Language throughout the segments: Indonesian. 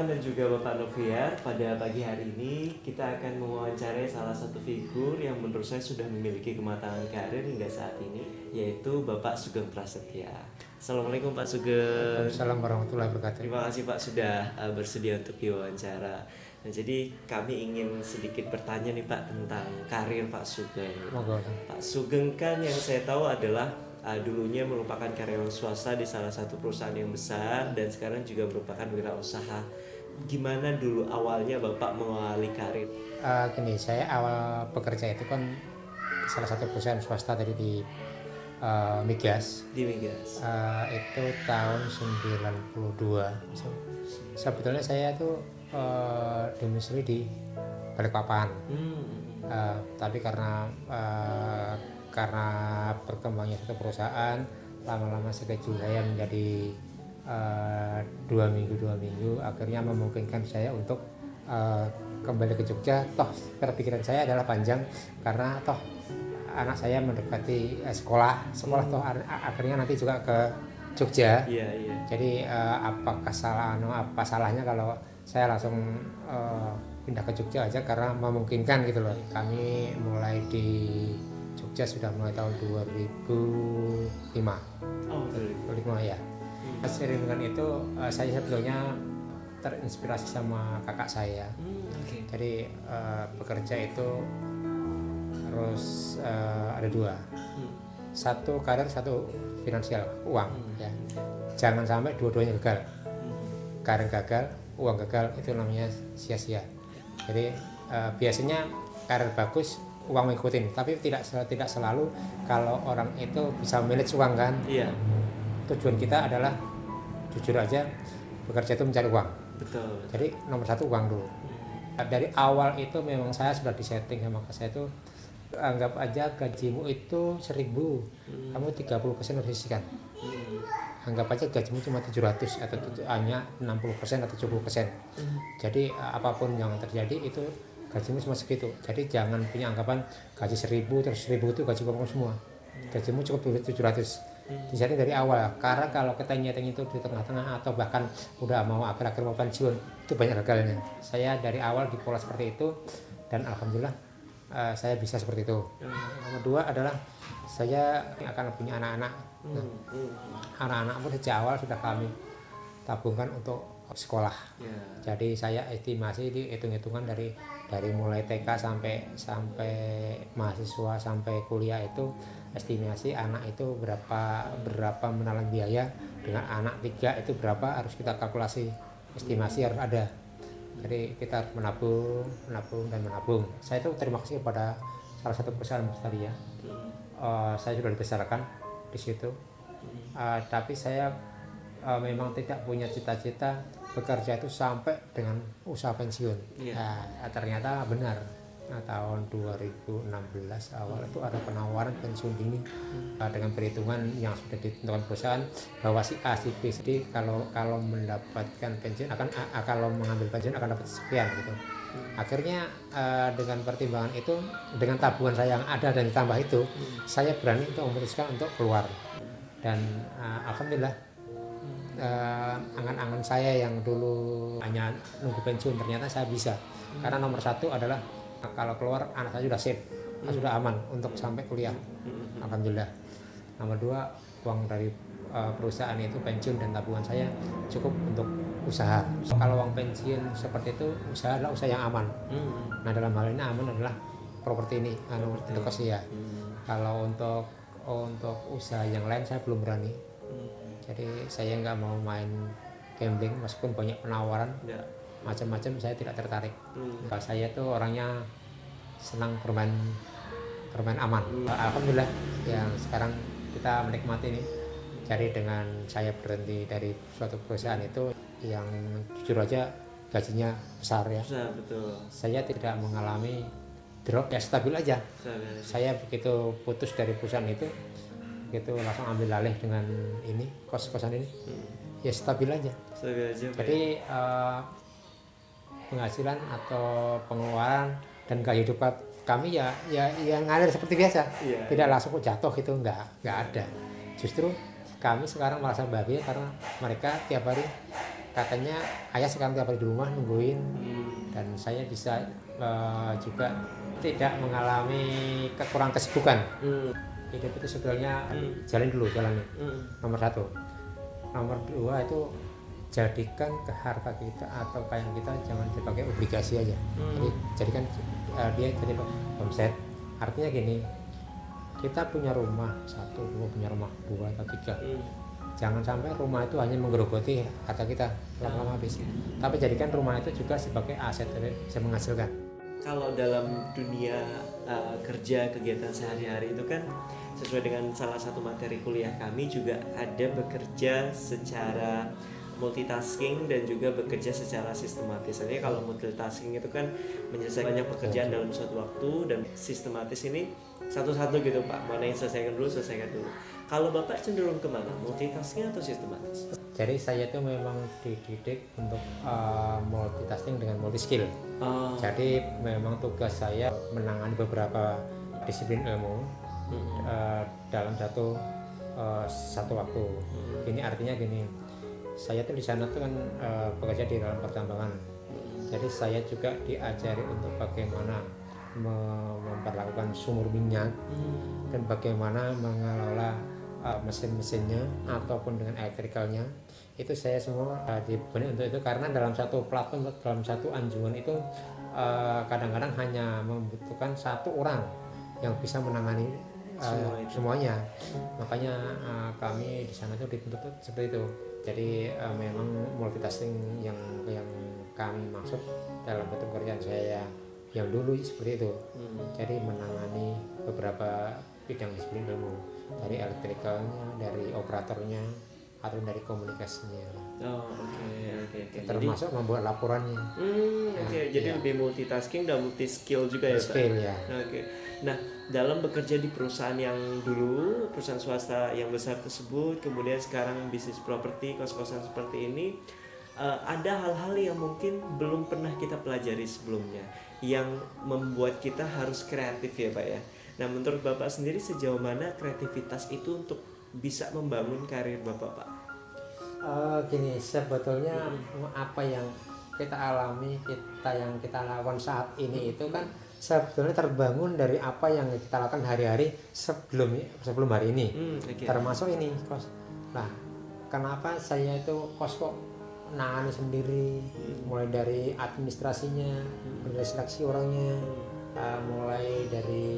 Irfan dan juga Bapak Noviar. Pada pagi hari ini kita akan mewawancarai salah satu figur yang menurut saya sudah memiliki kematangan karir hingga saat ini, yaitu Bapak Sugeng Prasetya. Assalamualaikum Pak Sugeng. Waalaikumsalam warahmatullahi wabarakatuh. Terima kasih Pak sudah bersedia untuk diwawancara. Nah, jadi kami ingin sedikit bertanya nih Pak tentang karir Pak Sugeng. Pak Sugeng kan yang saya tahu adalah dulunya merupakan karyawan swasta di salah satu perusahaan yang besar dan sekarang juga merupakan wirausaha. Gimana dulu awalnya Bapak mengawali karir? Saya awal bekerja itu kan di salah satu perusahaan swasta tadi di Migas. Di Migas. Itu tahun 92. Sebetulnya saya tuh domisili di Balikpapan. Tapi karena berkembangnya satu perusahaan, lama-lama schedule saya menjadi 2 minggu, akhirnya memungkinkan saya untuk kembali ke Jogja. Toh perpikiran saya adalah panjang, karena toh anak saya mendekati sekolah toh akhirnya nanti juga ke Jogja. Jadi apa salahnya kalau saya langsung pindah ke Jogja aja, karena memungkinkan gitu loh. Kami mulai di Jogja sudah mulai tahun 2005. Oh, 2005 ya. Seiring dengan itu saya sebetulnya terinspirasi sama kakak saya. Jadi bekerja itu harus ada dua. Satu karir, satu finansial, uang ya. Jangan sampai dua-duanya gagal. Karir gagal, uang gagal, itu namanya sia-sia. Jadi biasanya karir bagus, uang mengikutin, tapi tidak selalu. Kalau orang itu bisa manage uang kan. Iya. Tujuan kita adalah jujur aja, bekerja itu mencari uang. Betul. Jadi nomor satu uang dulu. Dari awal itu memang saya sudah disetting sama saya itu, anggap aja gajimu itu 1.000, kamu 30% harus sisihkan. Anggap aja gajimu cuma 700 atau hanya 60% atau 70%. Jadi apapun yang terjadi itu gajimu cuma segitu. Jadi jangan punya anggapan gaji 1.000 terus 1.000 itu gaji kamu semua. Gajimu cukup 700. Disetting dari awal, karena kalau kita nyeting itu di tengah-tengah atau bahkan udah mau akhir-akhir mau pensiun, itu banyak gagalnya. Saya dari awal dipola seperti itu, dan alhamdulillah saya bisa seperti itu. Nomor dua adalah saya akan punya anak-anak. Anak-anak pun sejak awal sudah kami tabungkan untuk sekolah. Jadi saya estimasi di hitung-hitungan dari mulai TK sampai mahasiswa sampai kuliah itu, estimasi anak itu berapa menelan biaya, dengan anak 3 itu berapa harus kita kalkulasi, estimasi harus ada. Jadi kita harus menabung. Saya itu terima kasih kepada salah satu perusahaan tadi ya. Saya sudah dibesarkan di situ. Tapi saya memang tidak punya cita-cita bekerja itu sampai dengan usaha pensiun. Ternyata benar. Tahun 2016 awal itu ada penawaran pensiun dini dengan perhitungan yang sudah ditentukan perusahaan bahwa si A, si B, jadi kalau mendapatkan pensiun kalau mengambil pensiun akan dapat sekian gitu. Akhirnya dengan pertimbangan itu, dengan tabungan saya yang ada dan ditambah itu, saya berani untuk memutuskan untuk keluar. Dan alhamdulillah angan-angan saya yang dulu hanya nunggu pensiun, ternyata saya bisa. Karena nomor satu adalah kalau keluar anak saya sudah safe, sudah aman untuk sampai kuliah, alhamdulillah. Nomor dua, uang dari perusahaan itu pensiun dan tabungan saya cukup untuk usaha. Kalau uang pensiun seperti itu, usaha adalah usaha yang aman. Nah dalam hal ini aman adalah properti ini, lokasi ya. Kalau untuk usaha yang lain saya belum berani. Jadi saya nggak mau main gambling, meskipun banyak penawaran macam-macam, saya tidak tertarik. Kalau saya tuh orangnya senang bermain aman. Alhamdulillah yang sekarang kita menikmati ini. Jadi dengan saya berhenti dari suatu perusahaan itu, yang jujur aja gajinya besar ya. Betul. Saya tidak mengalami drop, ya stabil aja. Saya begitu putus dari perusahaan itu, begitu langsung ambil alih dengan ini kos-kosan ini, ya stabil aja. Jadi penghasilan atau pengeluaran dan gaya hidup kami ya ngalir seperti biasa. Tidak langsung jatuh gitu, nggak ada. Justru kami sekarang merasa bahagia karena mereka tiap hari katanya ayah sekarang tiap hari di rumah nungguin, dan saya bisa juga tidak mengalami kekurangan kesibukan. Hidup itu sebetulnya jalani nomor 1. Nomor 2 itu jadikan ke harta kita atau kekayaan kita jangan dipakai obligasi aja. Jadi jadikan dia jadi omset. Artinya gini, kita punya rumah 1, punya rumah 2 atau 3. Jangan sampai rumah itu hanya menggerogoti harta kita lama-lama habis. Tapi jadikan rumah itu juga sebagai aset yang bisa menghasilkan. Kalau dalam dunia kerja kegiatan sehari-hari itu kan sesuai dengan salah satu materi kuliah kami juga ada bekerja secara multitasking dan juga bekerja secara sistematis. Artinya kalau multitasking itu kan menyelesaikan banyak pekerjaan dalam suatu waktu, dan sistematis ini satu-satu gitu Pak, mana yang selesaikan dulu. Kalau Bapak cenderung kemana? Multitasking atau sistematis? Jadi saya itu memang dididik untuk multitasking dengan multi skill. Jadi memang tugas saya menangani beberapa disiplin ilmu dalam satu waktu. Ini artinya gini, saya tuh di sana tuh kan bekerja di dalam pertambangan. Jadi saya juga diajari untuk bagaimana memperlakukan sumur minyak dan bagaimana mengelola mesin-mesinnya ataupun dengan elektrikalnya. Itu saya semua diberi untuk itu, karena dalam satu platform, dalam satu anjungan itu kadang-kadang hanya membutuhkan 1 orang yang bisa menangani semuanya. Makanya kami di sana tuh dituntut seperti itu. Jadi memang multitasking yang kami maksud dalam bentuk pekerjaan saya yang dulu seperti itu. Jadi menangani beberapa bidang disiplin ilmu, dari elektrikalnya, dari operatornya, atau dari komunikasinya. Oke. Termasuk Jadi, membuat laporannya. Jadi lebih multitasking dan multi skill juga ya Pak? Skill ya. Oke. Nah, dalam bekerja di perusahaan yang dulu, perusahaan swasta yang besar tersebut, kemudian sekarang bisnis properti, kos-kosan seperti ini, ada hal-hal yang mungkin belum pernah kita pelajari sebelumnya, yang membuat kita harus kreatif ya Pak ya. Nah, menurut Bapak sendiri sejauh mana kreativitas itu untuk bisa membangun karir Bapak Pak? Gini, sebetulnya apa yang kita alami, yang kita lakukan saat ini itu kan sebetulnya terbangun dari apa yang kita lakukan hari-hari sebelum hari ini. Termasuk ini kos. Nah, kenapa saya itu kos kok nangani sendiri, mulai dari administrasinya, dari seleksi orangnya, mulai dari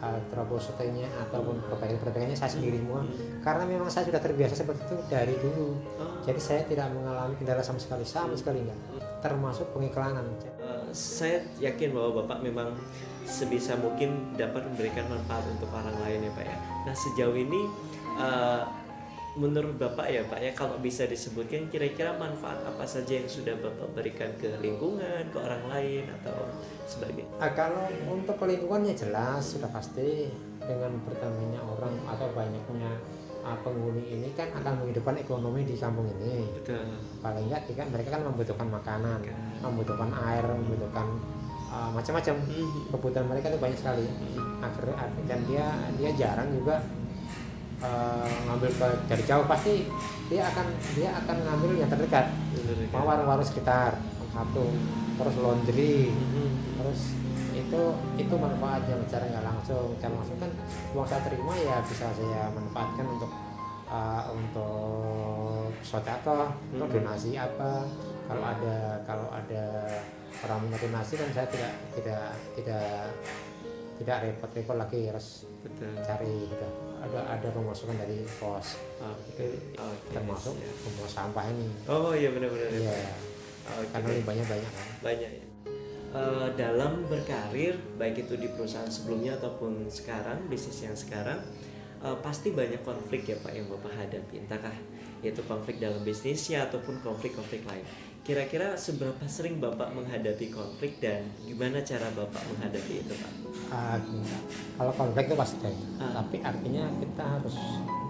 troubleshootingnya ataupun perbaikannya saya sendiri semua, karena memang saya sudah terbiasa seperti itu dari dulu. Jadi saya tidak mengalami kendala sama sekali enggak, termasuk pengiklanan. Saya yakin bahwa Bapak memang sebisa mungkin dapat memberikan manfaat untuk orang lain ya Pak ya. Nah, sejauh ini menurut Bapak ya Pak ya, kalau bisa disebutkan kira-kira manfaat apa saja yang sudah Bapak berikan ke lingkungan, ke orang lain atau sebagainya? Kalau untuk ke lingkungannya jelas sudah pasti, dengan bertambahnya orang atau banyaknya penghuni ini kan akan menghidupkan ekonomi di kampung ini. Betul. Paling enggak mereka kan membutuhkan makanan, membutuhkan air, membutuhkan macam-macam. Kebutuhan mereka itu banyak sekali. Akhirnya dan dia jarang juga ngambil dari jauh, pasti dia akan ngambil yang terdekat. Warung-warung sekitar satu, terus laundry, terus itu manfaat yang secara nggak langsung. Secara langsung kan uang saya terima ya bisa saya manfaatkan untuk sedekah, untuk donasi apa. Kalau ada orang minta donasi kan saya tidak repot-repot lagi harus cari gitu. Ada pemasukan dari pos. Termasuk pembuang sampah ini. Oh iya benar-benar. Iya. Karena banyak kan. Banyak ya. Dalam berkarir baik itu di perusahaan sebelumnya ataupun sekarang, bisnis yang sekarang, pasti banyak konflik ya Pak yang Bapak hadapi, entahkah yaitu konflik dalam bisnisnya ataupun konflik-konflik lain. Kira-kira seberapa sering Bapak menghadapi konflik dan gimana cara Bapak menghadapi itu Pak? Kalau konflik itu pasti ada, tapi artinya kita harus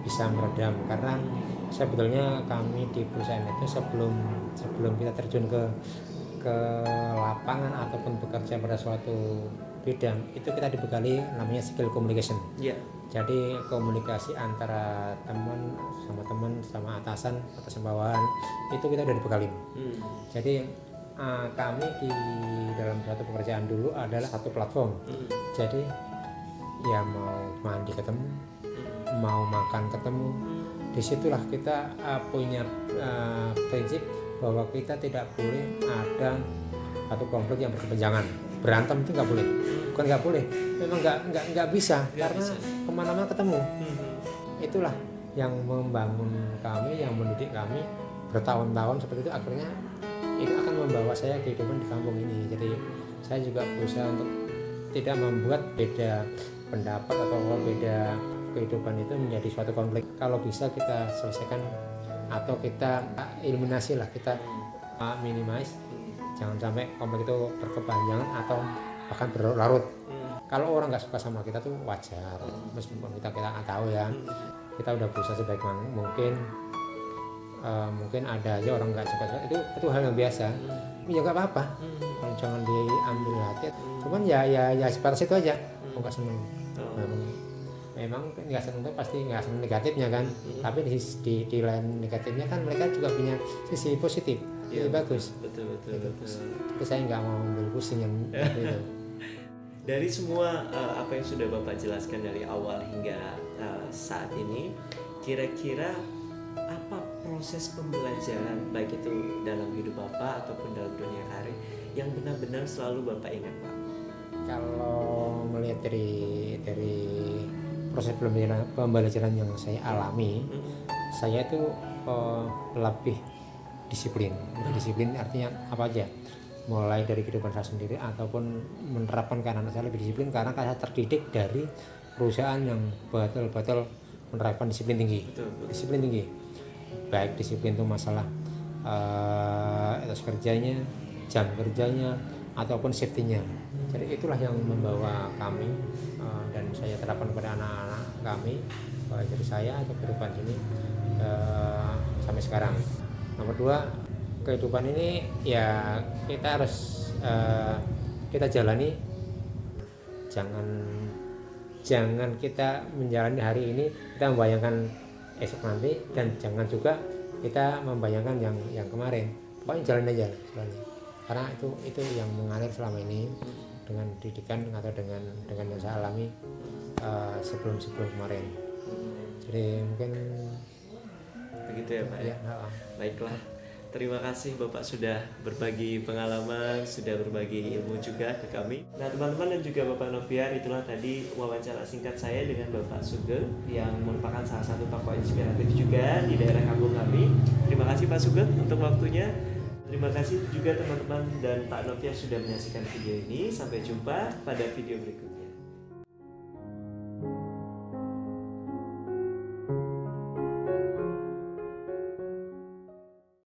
bisa meredam, karena sebetulnya kami di perusahaan itu sebelum kita terjun ke lapangan ataupun bekerja pada suatu bidang itu kita dibekali namanya skill communication. Iya. Jadi komunikasi antara teman sama atasan bawahan itu kita udah dibekali. Jadi kami di dalam satu pekerjaan dulu adalah satu platform. Jadi ya mau mandi ketemu, mau makan ketemu, disitulah kita punya prinsip bahwa kita tidak boleh ada satu konflik yang berkepanjangan. Berantem itu nggak boleh, bukan nggak boleh, memang nggak bisa karena kemana-mana ketemu. Itulah yang membangun kami, yang mendidik kami bertahun-tahun seperti itu, akhirnya itu akan membawa saya kehidupan di kampung ini. Jadi saya juga berusaha untuk tidak membuat beda pendapat atau beda kehidupan itu menjadi suatu konflik. Kalau bisa kita selesaikan atau kita eliminasi lah, kita minimize, jangan sampai konflik itu berkepanjangan atau bahkan berlarut. Kalau orang nggak suka sama kita tuh wajar, meskipun kita nggak tahu ya, kita udah berusaha sebaik mungkin. Mungkin ada aja orang nggak suka, itu hal yang biasa, ya nggak apa-apa, jangan diambil hati. Cuman ya sebatas itu aja, nggak seneng. Memang nggak seneng itu pasti nggak seneng negatifnya kan, tapi di lain negatifnya kan mereka juga punya sisi positif. Lebih bagus. Betul. Tapi saya nggak mau ambil pusing yang itu. Dari semua apa yang sudah Bapak jelaskan dari awal hingga saat ini, kira-kira apa proses pembelajaran baik itu dalam hidup Bapak ataupun dalam dunia karir yang benar-benar selalu Bapak ingat, Pak? Kalau melihat dari proses pembelajaran yang saya alami, saya itu lebih disiplin. Disiplin artinya apa aja? Mulai dari kehidupan saya sendiri ataupun menerapkan ke anak saya lebih disiplin karena saya terdidik dari perusahaan yang betul-betul menerapkan disiplin tinggi. Disiplin tinggi. Baik disiplin itu masalah etos kerjanya, jam kerjanya ataupun safety-nya. Jadi itulah yang membawa kami dan saya terapkan kepada anak-anak kami dari saya atau kehidupan ini sampai sekarang. Nomor 2, kehidupan ini ya kita harus kita jalani, jangan kita menjalani hari ini kita membayangkan esok nanti, dan jangan juga kita membayangkan yang kemarin. Pokoknya jalan aja, karena itu yang mengalir selama ini dengan didikan atau dengan yang saya alami sebelum kemarin. Jadi mungkin begitu ya, Pak ya. Baiklah, terima kasih Bapak sudah berbagi pengalaman, sudah berbagi ilmu juga ke kami. Nah teman-teman dan juga Bapak Novian, itulah tadi wawancara singkat saya dengan Bapak Sugeng yang merupakan salah satu tokoh inspiratif juga di daerah kampung kami. Terima kasih Pak Sugeng untuk waktunya. Terima kasih juga teman-teman dan Pak Novian sudah menyaksikan video ini. Sampai jumpa pada video berikutnya.